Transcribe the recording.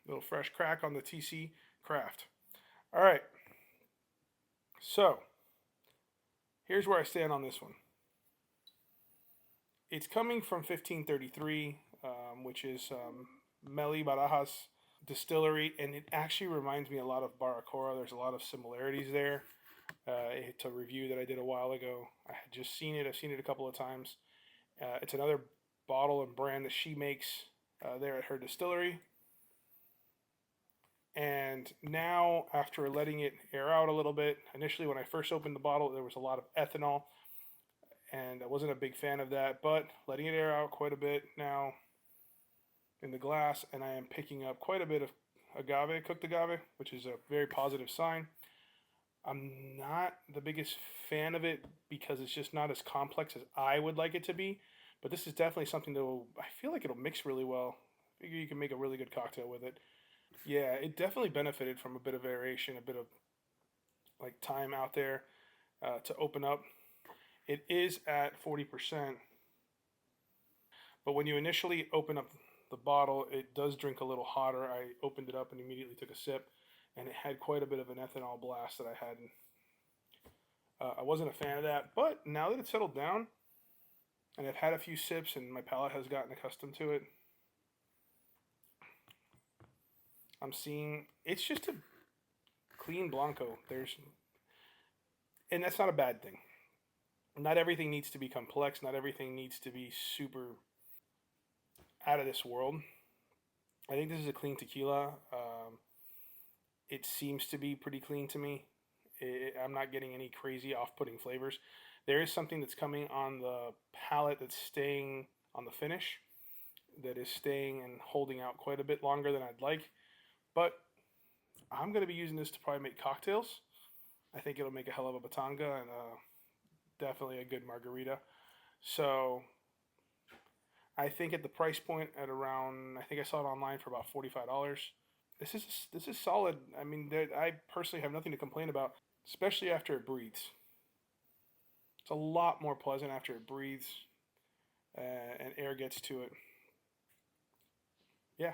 Little fresh crack on the TC Craft. All right. So here's where I stand on this one. It's coming from 1533, which is Meli Barajas distillery, and it actually reminds me a lot of Baracora. There's a lot of similarities there. It's a review that I did a while ago. I had just seen it. I've seen it a couple of times. It's another bottle and brand that she makes there at her distillery. And now, after letting it air out a little bit, initially when I first opened the bottle, there was a lot of ethanol, and I wasn't a big fan of that. But letting it air out quite a bit now in the glass, and I am picking up quite a bit of agave, cooked agave, which is a very positive sign. I'm not the biggest fan of it because it's just not as complex as I would like it to be. But this is definitely something that I feel like it'll mix really well. I figure you can make a really good cocktail with it. Yeah, it definitely benefited from a bit of variation, a bit of like time out there to open up. It is at 40%, but when you initially open up the bottle, it does drink a little hotter. I opened it up and immediately took a sip, and it had quite a bit of an ethanol blast that I hadn't. I wasn't a fan of that, but now that it's settled down and I've had a few sips and my palate has gotten accustomed to it, I'm seeing it's just a clean Blanco. And that's not a bad thing. Not everything needs to be complex. Not everything needs to be super out of this world. I think this is a clean tequila. It seems to be pretty clean to me. I'm not getting any crazy off-putting flavors. There is something that's coming on the palate that's staying on the finish, that is staying and holding out quite a bit longer than I'd like. But I'm going to be using this to probably make cocktails. I think it'll make a hell of a batanga and definitely a good margarita. So I think at the price point at around, I think I saw it online for about $45. This is solid. I mean, I personally have nothing to complain about, especially after it breathes. It's a lot more pleasant after it breathes and air gets to it. Yeah,